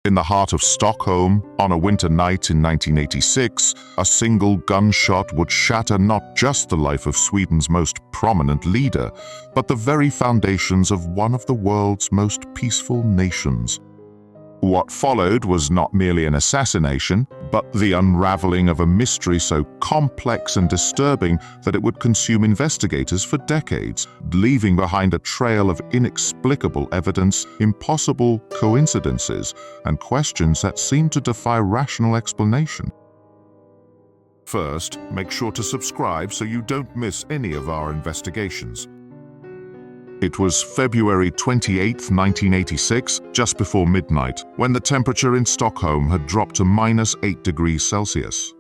In the heart of Stockholm, on a winter night in 1986, a single gunshot would shatter not just the life of Sweden's most prominent leader, but the very foundations of one of the world's most peaceful nations. What followed was not merely an assassination, but the unraveling of a mystery so complex and disturbing that it would consume investigators for decades, leaving behind a trail of inexplicable evidence, impossible coincidences, and questions that seem to defy rational explanation. First, make sure to subscribe so you don't miss any of our investigations. It was February 28, 1986, just before midnight, when the temperature in Stockholm had dropped to -8 degrees Celsius.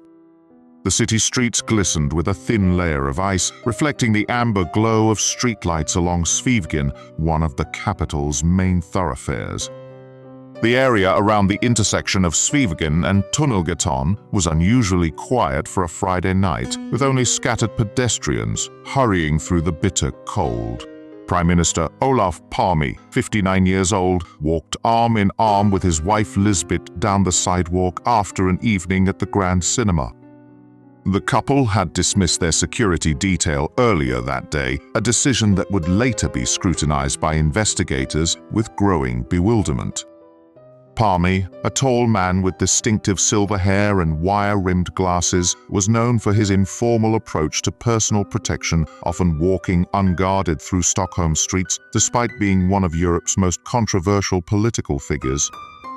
The city streets glistened with a thin layer of ice, reflecting the amber glow of streetlights along Sveavägen, one of the capital's main thoroughfares. The area around the intersection of Sveavägen and Tunnelgatan was unusually quiet for a Friday night, with only scattered pedestrians hurrying through the bitter cold. Prime Minister Olof, 59 years old, walked arm in arm with his wife Lisbeth down the sidewalk after an evening at the Grand Cinema. The couple had dismissed their security detail earlier that day, a decision that would later be scrutinized by investigators with growing bewilderment. Palme, a tall man with distinctive silver hair and wire-rimmed glasses, was known for his informal approach to personal protection, often walking unguarded through Stockholm streets, despite being one of Europe's most controversial political figures.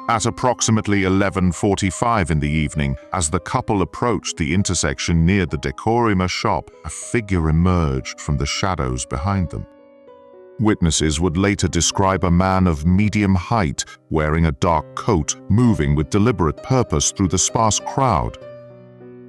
At approximately 11:45 in the evening, as the couple approached the intersection near the Decorima shop, a figure emerged from the shadows behind them. Witnesses would later describe a man of medium height, wearing a dark coat, moving with deliberate purpose through the sparse crowd.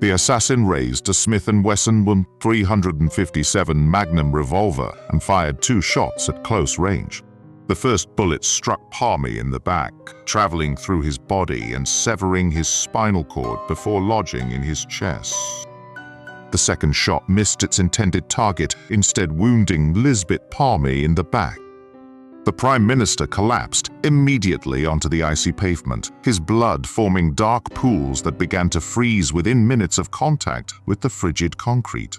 The assassin raised a Smith & Wesson .357 Magnum revolver and fired 2 shots at close range. The first bullet struck Palme in the back, traveling through his body and severing his spinal cord before lodging in his chest. The second shot missed its intended target, instead wounding Lisbeth Palme in the back. The Prime Minister collapsed immediately onto the icy pavement, his blood forming dark pools that began to freeze within minutes of contact with the frigid concrete.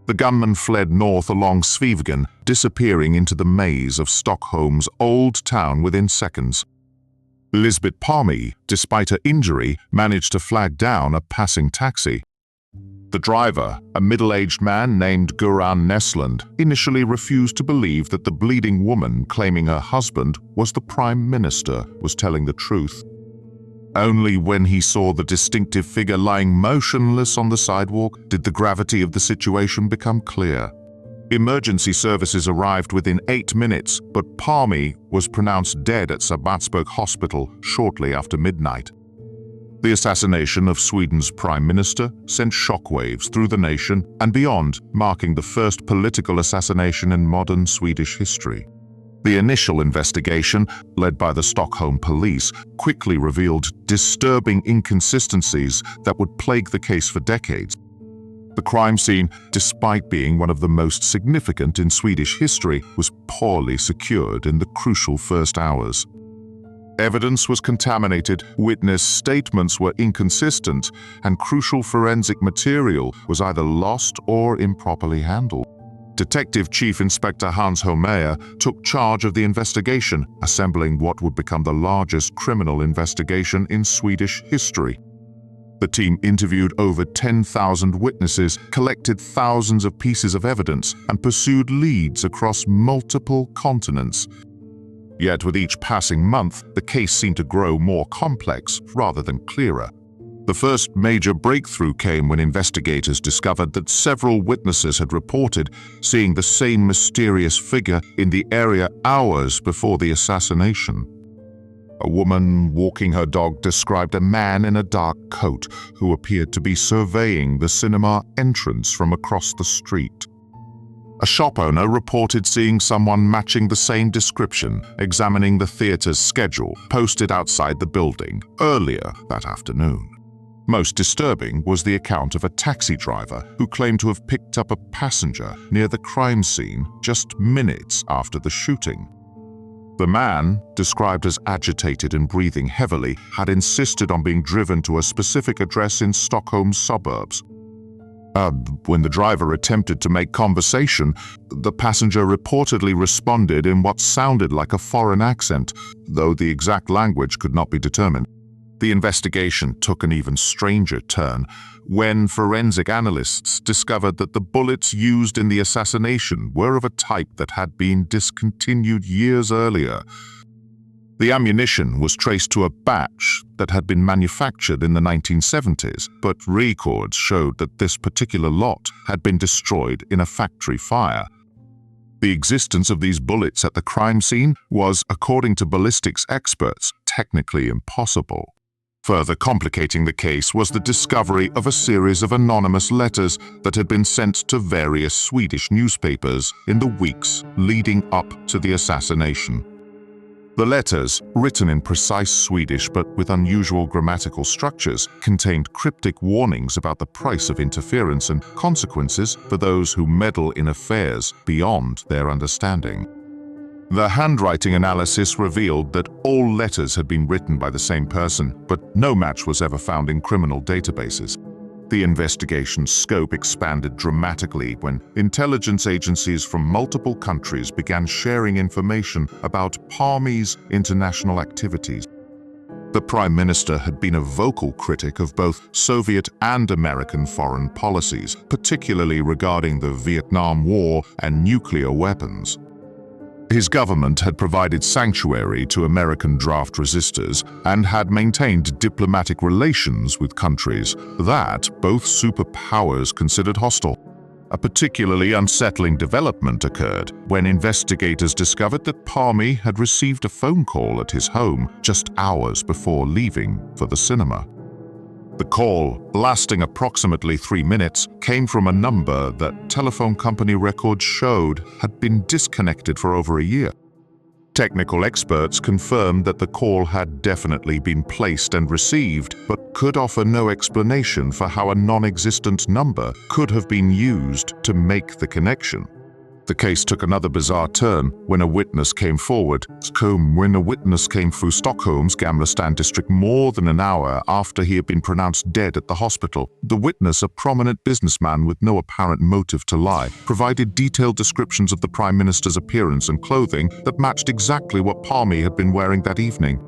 The gunman fled north along Sveavägen, disappearing into the maze of Stockholm's old town within seconds. Lisbeth Palme, despite her injury, managed to flag down a passing taxi. The driver, a middle-aged man named Göran Näslund, initially refused to believe that the bleeding woman claiming her husband was the Prime Minister was telling the truth. Only when he saw the distinctive figure lying motionless on the sidewalk did the gravity of the situation become clear. Emergency services arrived within 8 minutes, but Palme was pronounced dead at Sabbatsberg Hospital shortly after midnight. The assassination of Sweden's Prime Minister sent shockwaves through the nation and beyond, marking the first political assassination in modern Swedish history. The initial investigation, led by the Stockholm police, quickly revealed disturbing inconsistencies that would plague the case for decades. The crime scene, despite being one of the most significant in Swedish history, was poorly secured in the crucial first hours. Evidence was contaminated, witness statements were inconsistent, and crucial forensic material was either lost or improperly handled. Detective Chief Inspector Hans Holmeyer took charge of the investigation, assembling what would become the largest criminal investigation in Swedish history. The team interviewed over 10,000 witnesses, collected thousands of pieces of evidence, and pursued leads across multiple continents. Yet with each passing month, the case seemed to grow more complex rather than clearer. The first major breakthrough came when investigators discovered that several witnesses had reported seeing the same mysterious figure in the area hours before the assassination. A woman walking her dog described a man in a dark coat who appeared to be surveying the cinema entrance from across the street. A shop owner reported seeing someone matching the same description, examining the theater's schedule posted outside the building earlier that afternoon. Most disturbing was the account of a taxi driver who claimed to have picked up a passenger near the crime scene just minutes after the shooting. The man, described as agitated and breathing heavily, had insisted on being driven to a specific address in Stockholm's suburbs. When the driver attempted to make conversation, the passenger reportedly responded in what sounded like a foreign accent, though the exact language could not be determined. The investigation took an even stranger turn when forensic analysts discovered that the bullets used in the assassination were of a type that had been discontinued years earlier. The ammunition was traced to a batch that had been manufactured in the 1970s, but records showed that this particular lot had been destroyed in a factory fire. The existence of these bullets at the crime scene was, according to ballistics experts, technically impossible. Further complicating the case was the discovery of a series of anonymous letters that had been sent to various Swedish newspapers in the weeks leading up to the assassination. The letters, written in precise Swedish but with unusual grammatical structures, contained cryptic warnings about the price of interference and consequences for those who meddle in affairs beyond their understanding. The handwriting analysis revealed that all letters had been written by the same person, but no match was ever found in criminal databases. The investigation's scope expanded dramatically when intelligence agencies from multiple countries began sharing information about Palme's international activities. The Prime Minister had been a vocal critic of both Soviet and American foreign policies, particularly regarding the Vietnam War and nuclear weapons. His government had provided sanctuary to American draft resistors and had maintained diplomatic relations with countries that both superpowers considered hostile. A particularly unsettling development occurred when investigators discovered that Palme had received a phone call at his home just hours before leaving for the cinema. The call, lasting approximately 3 minutes, came from a number that telephone company records showed had been disconnected for over a year. Technical experts confirmed that the call had definitely been placed and received, but could offer no explanation for how a non-existent number could have been used to make the connection. The case took another bizarre turn when a witness came through Stockholm's Gamla Stan district more than an hour after he had been pronounced dead at the hospital. The witness, a prominent businessman with no apparent motive to lie, provided detailed descriptions of the Prime Minister's appearance and clothing that matched exactly what Palme had been wearing that evening.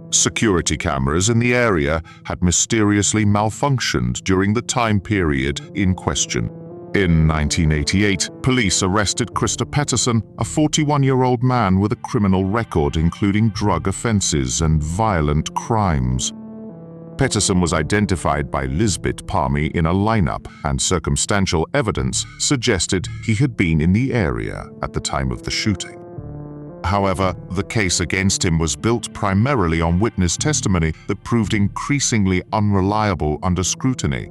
Security cameras in the area had mysteriously malfunctioned during the time period in question. In 1988, police arrested Christer Pettersson, a 41-year-old man with a criminal record including drug offenses and violent crimes. Pettersson was identified by Lisbeth Palme in a lineup, and circumstantial evidence suggested he had been in the area at the time of the shooting. However, the case against him was built primarily on witness testimony that proved increasingly unreliable under scrutiny.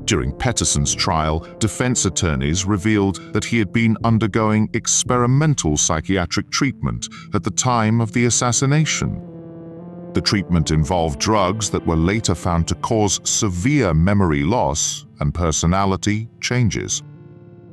During Pettersson's trial, defense attorneys revealed that he had been undergoing experimental psychiatric treatment at the time of the assassination. The treatment involved drugs that were later found to cause severe memory loss and personality changes.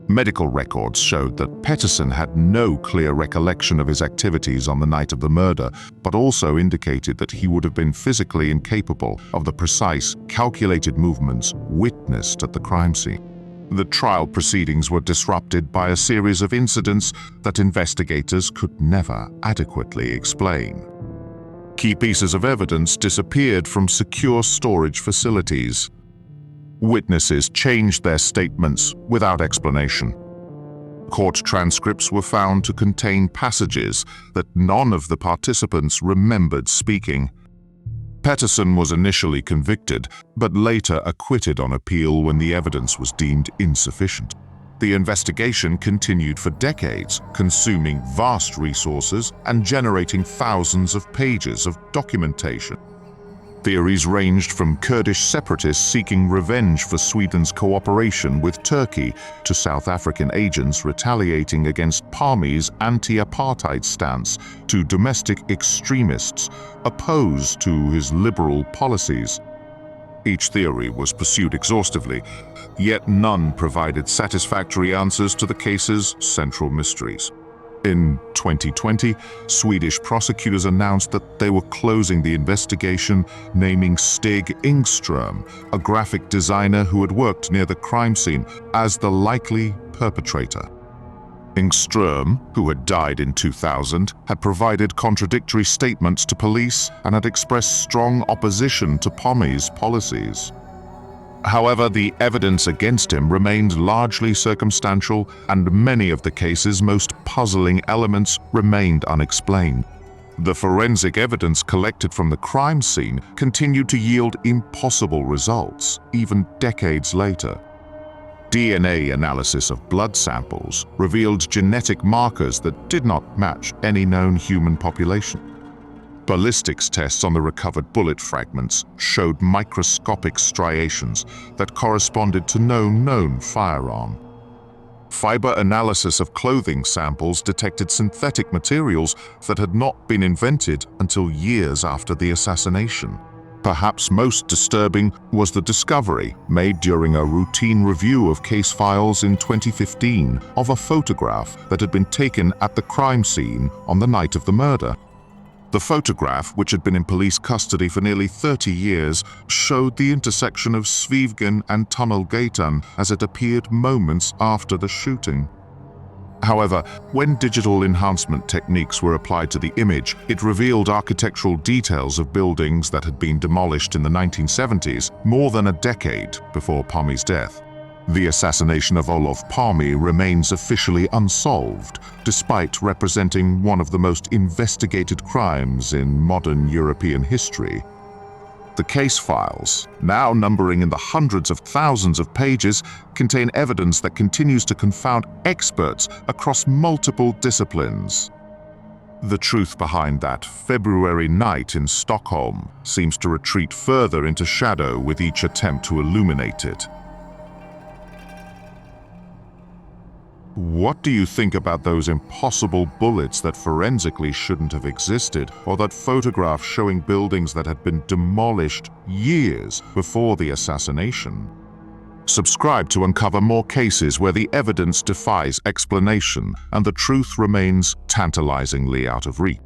Medical records showed that Pettersson had no clear recollection of his activities on the night of the murder, but also indicated that he would have been physically incapable of the precise, calculated movements witnessed at the crime scene. The trial proceedings were disrupted by a series of incidents that investigators could never adequately explain. Key pieces of evidence disappeared from secure storage facilities. Witnesses changed their statements without explanation. Court transcripts were found to contain passages that none of the participants remembered speaking. Pettersson was initially convicted, but later acquitted on appeal when the evidence was deemed insufficient. The investigation continued for decades, consuming vast resources and generating thousands of pages of documentation. Theories ranged from Kurdish separatists seeking revenge for Sweden's cooperation with Turkey to South African agents retaliating against Palme's anti-apartheid stance to domestic extremists opposed to his liberal policies. Each theory was pursued exhaustively, yet none provided satisfactory answers to the case's central mysteries. In 2020, Swedish prosecutors announced that they were closing the investigation, naming Stig Engström, a graphic designer who had worked near the crime scene, as the likely perpetrator. Engström, who had died in 2000, had provided contradictory statements to police and had expressed strong opposition to Palme's policies. However, the evidence against him remained largely circumstantial, and many of the case's most puzzling elements remained unexplained. The forensic evidence collected from the crime scene continued to yield impossible results, even decades later. DNA analysis of blood samples revealed genetic markers that did not match any known human population. Ballistics tests on the recovered bullet fragments showed microscopic striations that corresponded to no known firearm. Fiber analysis of clothing samples detected synthetic materials that had not been invented until years after the assassination. Perhaps most disturbing was the discovery, made during a routine review of case files in 2015, of a photograph that had been taken at the crime scene on the night of the murder. The photograph, which had been in police custody for nearly 30 years, showed the intersection of Svevgen and Tunnelgatan as it appeared moments after the shooting. However, when digital enhancement techniques were applied to the image, it revealed architectural details of buildings that had been demolished in the 1970s, more than a decade before Palme's death. The assassination of Olof Palme remains officially unsolved, despite representing one of the most investigated crimes in modern European history. The case files, now numbering in the hundreds of thousands of pages, contain evidence that continues to confound experts across multiple disciplines. The truth behind that February night in Stockholm seems to retreat further into shadow with each attempt to illuminate it. What do you think about those impossible bullets that forensically shouldn't have existed, or that photograph showing buildings that had been demolished years before the assassination? Subscribe to uncover more cases where the evidence defies explanation and the truth remains tantalizingly out of reach.